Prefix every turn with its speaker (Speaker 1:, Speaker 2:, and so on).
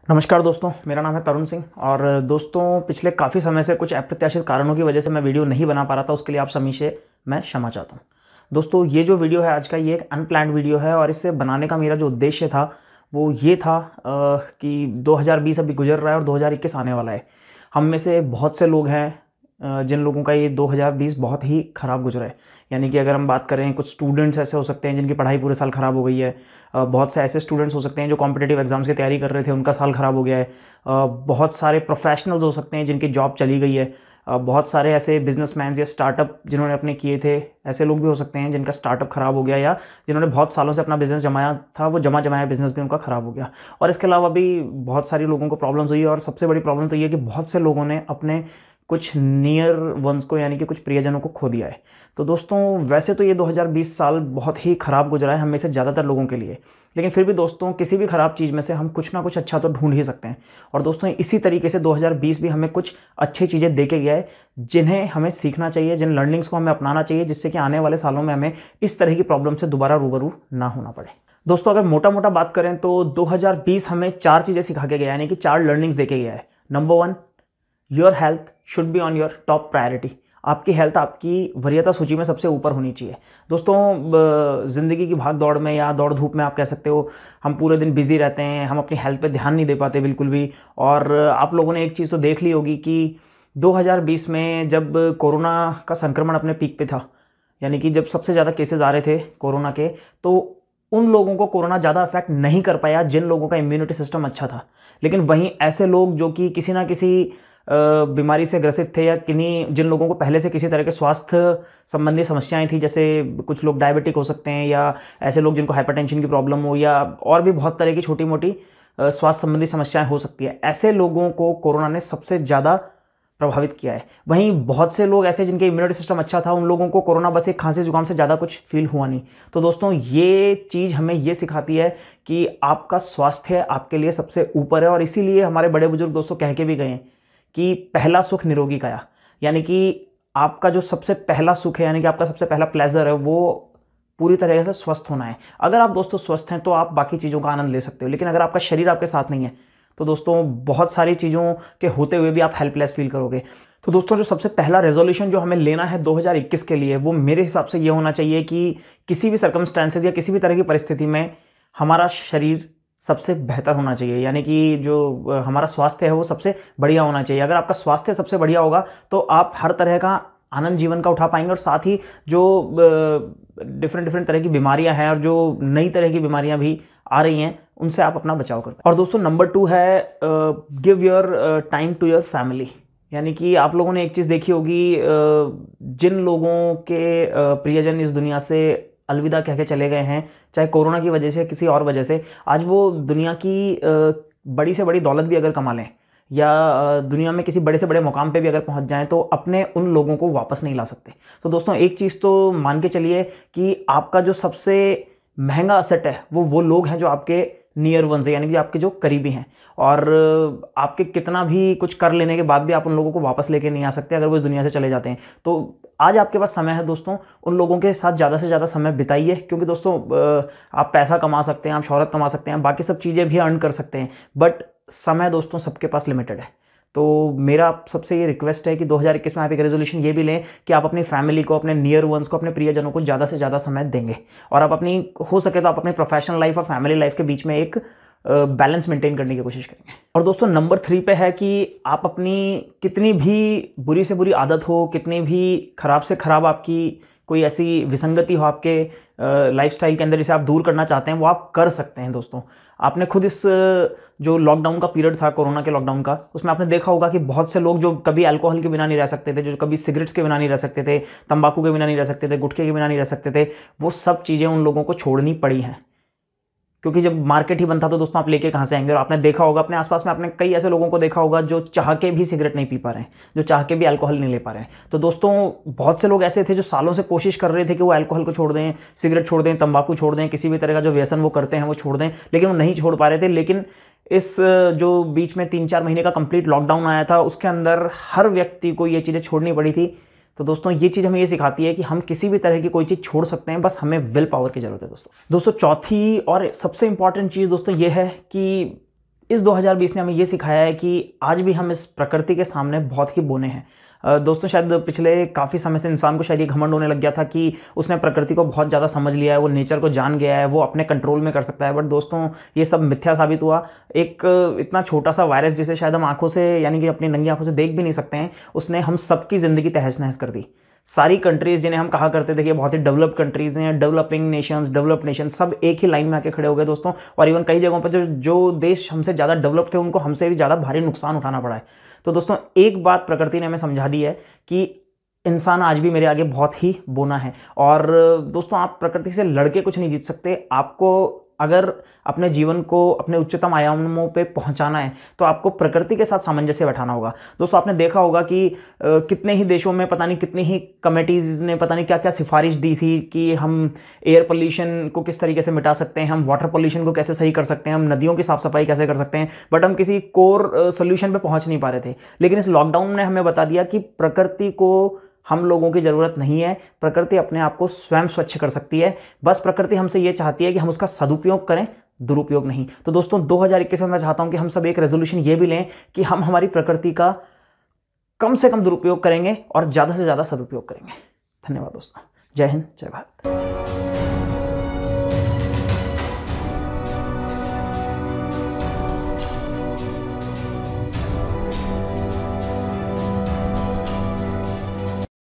Speaker 1: नमस्कार दोस्तों, मेरा नाम है तरुण सिंह। और दोस्तों, पिछले काफ़ी समय से कुछ अप्रत्याशित कारणों की वजह से मैं वीडियो नहीं बना पा रहा था। उसके लिए आप सभी से मैं क्षमा चाहता हूँ। दोस्तों, ये जो वीडियो है आज का, ये एक अनप्लान्ड वीडियो है और इसे बनाने का मेरा जो उद्देश्य था वो ये था कि 2020 अभी गुजर रहा है और 2021 आने वाला है। हम में से बहुत से लोग हैं जिन लोगों का ये 2020 बहुत ही ख़राब गुजरा है। यानी कि अगर हम बात करें, कुछ स्टूडेंट्स ऐसे हो सकते हैं जिनकी पढ़ाई पूरे साल ख़राब हो गई है। बहुत से ऐसे स्टूडेंट्स हो सकते हैं जो कॉम्पिटिटिव एग्जाम्स की तैयारी कर रहे थे, उनका साल ख़राब हो गया है। बहुत सारे प्रोफेशनल्स हो सकते हैं जिनकी जॉब चली गई है। बहुत सारे ऐसे बिजनेसमैन या स्टार्टअप जिन्होंने अपने किए थे, ऐसे लोग भी हो सकते हैं जिनका स्टार्टअप ख़राब हो गया, या जिन्होंने बहुत सालों से अपना बिज़नेस जमाया था, वो जमाया बिज़नेस भी उनका ख़राब हो गया। और इसके अलावा भी बहुत सारी लोगों को प्रॉब्लम्स हुई है। और सबसे बड़ी प्रॉब्लम तो ये है कि बहुत से लोगों ने अपने कुछ नियर वंस को, यानी कि कुछ प्रियजनों को खो दिया है। तो दोस्तों, वैसे तो ये 2020 साल बहुत ही ख़राब गुजरा है हम में से ज़्यादातर लोगों के लिए, लेकिन फिर भी दोस्तों, किसी भी ख़राब चीज़ में से हम कुछ ना कुछ अच्छा तो ढूंढ ही सकते हैं। और दोस्तों, इसी तरीके से 2020 भी हमें कुछ अच्छी चीज़ें दे के गया है जिन्हें हमें सीखना चाहिए, जिन लर्निंग्स को हमें अपनाना चाहिए, जिससे कि आने वाले सालों में हमें इस तरह की प्रॉब्लम से दोबारा रूबरू ना होना पड़े। दोस्तों, अगर मोटा मोटा बात करें तो 2020 हमें 4 चीज़ें सिखा के गया, यानी कि 4 लर्निंग्स दे के गया है। Number 1, your health should be on your top priority. आपकी हेल्थ आपकी वरीयता सूची में सबसे ऊपर होनी चाहिए। दोस्तों, ज़िंदगी की भाग दौड़ में या दौड़ धूप में आप कह सकते हो, हम पूरे दिन बिजी रहते हैं, हम अपनी हेल्थ पे ध्यान नहीं दे पाते बिल्कुल भी। और आप लोगों ने एक चीज़ तो देख ली होगी कि 2020 में जब कोरोना का संक्रमण अपने पीक पे था, यानी कि जब सबसे ज़्यादा केसेस आ रहे थे कोरोना के, तो उन लोगों को कोरोना ज़्यादा अफेक्ट नहीं कर पाया जिन लोगों का इम्यूनिटी सिस्टम अच्छा था। लेकिन वहीं ऐसे लोग जो कि किसी ना किसी बीमारी से ग्रसित थे, या किन्हीं जिन लोगों को पहले से किसी तरह के स्वास्थ्य संबंधी समस्याएं थी, जैसे कुछ लोग डायबिटिक हो सकते हैं, या ऐसे लोग जिनको हाइपरटेंशन की प्रॉब्लम हो, या और भी बहुत तरह की छोटी मोटी स्वास्थ्य संबंधी समस्याएं हो सकती है, ऐसे लोगों को कोरोना ने सबसे ज़्यादा प्रभावित किया है। वहीं बहुत से लोग ऐसे जिनके इम्यूनिटी सिस्टम अच्छा था, उन लोगों को कोरोना बस एक खांसी जुकाम से ज़्यादा कुछ फील हुआ नहीं। तो दोस्तों, ये चीज़ हमें ये सिखाती है कि आपका स्वास्थ्य आपके लिए सबसे ऊपर है। और इसीलिए हमारे बड़े बुजुर्ग दोस्तों कह के भी गए हैं कि पहला सुख निरोगी काया, यानी कि आपका जो सबसे पहला सुख है, यानी कि आपका सबसे पहला प्लेजर है, वो पूरी तरह से स्वस्थ होना है। अगर आप दोस्तों स्वस्थ हैं तो आप बाकी चीज़ों का आनंद ले सकते हो, लेकिन अगर आपका शरीर आपके साथ नहीं है तो दोस्तों, बहुत सारी चीज़ों के होते हुए भी आप हेल्पलेस फील करोगे। तो दोस्तों, जो सबसे पहला रेजोल्यूशन जो हमें लेना है 2021 के लिए, वो मेरे हिसाब से ये होना चाहिए कि किसी भी सर्कमस्टेंसेस या किसी भी तरह की परिस्थिति में हमारा शरीर सबसे बेहतर होना चाहिए, यानी कि जो हमारा स्वास्थ्य है वो सबसे बढ़िया होना चाहिए। अगर आपका स्वास्थ्य सबसे बढ़िया होगा तो आप हर तरह का आनंद जीवन का उठा पाएंगे, और साथ ही जो डिफरेंट तरह की बीमारियां हैं और जो नई तरह की बीमारियां भी आ रही हैं, उनसे आप अपना बचाव कर पाएं। और दोस्तों, नंबर 2 है give your time to your family. यानी कि आप लोगों ने एक चीज़ देखी होगी, जिन लोगों के प्रियजन इस दुनिया से अलविदा कह के चले गए हैं, चाहे कोरोना की वजह से किसी और वजह से, आज वो दुनिया की बड़ी से बड़ी दौलत भी अगर कमा लें, या दुनिया में किसी बड़े से बड़े मुकाम पे भी अगर पहुंच जाएं, तो अपने उन लोगों को वापस नहीं ला सकते। तो दोस्तों, एक चीज़ तो मान के चलिए कि आपका जो सबसे महंगा असेट है वो लोग हैं जो आपके नियर वंस है, यानी कि आपके जो करीबी हैं। और आपके कितना भी कुछ कर लेने के बाद भी आप उन लोगों को वापस लेके नहीं आ सकते अगर वो इस दुनिया से चले जाते हैं। तो आज आपके पास समय है दोस्तों, उन लोगों के साथ ज़्यादा से ज़्यादा समय बिताइए, क्योंकि दोस्तों, आप पैसा कमा सकते हैं, आप शोहरत कमा सकते हैं, बाकी सब चीज़ें भी अर्न कर सकते हैं, बट समय दोस्तों सबके पास लिमिटेड है। तो मेरा सबसे ये रिक्वेस्ट है कि 2021 में आप एक रेजोल्यूशन ये भी लें कि आप अपनी फैमिली को, अपने नियर वंस को, अपने प्रियजनों को ज़्यादा से ज़्यादा समय देंगे, और आप अपनी, हो सके तो आप अपनी प्रोफेशनल लाइफ और फैमिली लाइफ के बीच में एक बैलेंस मेंटेन करने की कोशिश करेंगे। और दोस्तों, नंबर 3 पे है कि आप अपनी कितनी भी बुरी से बुरी आदत हो, कितनी भी खराब से खराब आपकी कोई ऐसी विसंगति हो आपके लाइफस्टाइल के अंदर जिसे आप दूर करना चाहते हैं, वो आप कर सकते हैं। दोस्तों, आपने खुद इस जो लॉकडाउन का पीरियड था, कोरोना के लॉकडाउन का, उसमें आपने देखा होगा कि बहुत से लोग जो कभी अल्कोहल के बिना नहीं रह सकते थे, जो कभी सिगरेट्स के बिना नहीं रह सकते थे, तंबाकू के बिना नहीं रह सकते थे, गुटखे के बिना नहीं रह सकते थे, वो सब चीज़ें उन लोगों को छोड़नी पड़ी हैं, क्योंकि जब मार्केट ही बंद था तो दोस्तों आप लेके कहाँ से आएंगे। और आपने देखा होगा अपने आसपास में, आपने कई ऐसे लोगों को देखा होगा जो चाह के भी सिगरेट नहीं पी पा रहे हैं, जो चाह के भी अल्कोहल नहीं ले पा रहे हैं। तो दोस्तों, बहुत से लोग ऐसे थे जो सालों से कोशिश कर रहे थे कि वो अल्कोहल को छोड़ दें, सिगरेट छोड़ दें, तंबाकू छोड़ दें, किसी भी तरह का जो व्यसन वो करते हैं वो छोड़ दें, लेकिन वो नहीं छोड़ पा रहे थे। लेकिन इस जो बीच में 3-4 महीने का कंप्लीट लॉकडाउन आया था, उसके अंदर हर व्यक्ति को ये चीज़ें छोड़नी पड़ी थी। तो दोस्तों, ये चीज़ हमें ये सिखाती है कि हम किसी भी तरह की कोई चीज़ छोड़ सकते हैं, बस हमें विल पावर की ज़रूरत है। दोस्तों, चौथी और सबसे इंपॉर्टेंट चीज़ दोस्तों ये है कि इस 2020 ने हमें ये सिखाया है कि आज भी हम इस प्रकृति के सामने बहुत ही बोने हैं। दोस्तों शायद पिछले काफ़ी समय से इंसान को शायद ये घमंड होने लग गया था कि उसने प्रकृति को बहुत ज़्यादा समझ लिया है, वो नेचर को जान गया है, वो अपने कंट्रोल में कर सकता है। बट दोस्तों ये सब मिथ्या साबित हुआ। एक इतना छोटा सा वायरस जिसे शायद हम आंखों से यानी कि अपनी नंगी आंखों से देख भी नहीं सकते हैं, उसने हम सबकी ज़िंदगी तहस नहस कर दी। सारी कंट्रीज़ जिन्हें हम कहा करते थे कि बहुत ही डेवलप्ड कंट्रीज़ हैं, डेवलपिंग नेशंस, डेवलप्ड नेशन, सब एक ही लाइन में आके खड़े हो गए दोस्तों। और इवन कई जगहों पर जो देश हमसे ज़्यादा डेवलप थे उनको हमसे भी ज़्यादा भारी नुकसान उठाना पड़ा है। तो दोस्तों एक बात प्रकृति ने हमें समझा दी है कि इंसान आज भी मेरे आगे बहुत ही बोना है। और दोस्तों आप प्रकृति से लड़के कुछ नहीं जीत सकते। आपको अगर अपने जीवन को अपने उच्चतम आयामों पे पहुंचाना है तो आपको प्रकृति के साथ सामंजस्य बैठाना होगा। दोस्तों आपने देखा होगा कि कितने ही देशों में पता नहीं कितनी ही कमेटीज़ ने पता नहीं क्या क्या सिफारिश दी थी कि हम एयर पोल्यूशन को किस तरीके से मिटा सकते हैं, हम वाटर पोल्यूशन को कैसे सही कर सकते हैं, हम नदियों की साफ सफाई कैसे कर सकते हैं। बट हम किसी कोर सोल्यूशन पे पहुंच नहीं पा रहे थे। लेकिन इस लॉकडाउन ने हमें बता दिया कि प्रकृति को हम लोगों की ज़रूरत नहीं है, प्रकृति अपने आप को स्वयं स्वच्छ कर सकती है। बस प्रकृति हमसे ये चाहती है कि हम उसका सदुपयोग करें, दुरुपयोग नहीं। तो दोस्तों 2021 में मैं चाहता हूं कि हम सब एक रेजोल्यूशन ये भी लें कि हम हमारी प्रकृति का कम से कम दुरुपयोग करेंगे और ज़्यादा से ज़्यादा सदुपयोग करेंगे। धन्यवाद दोस्तों। जय हिंद, जय भारत।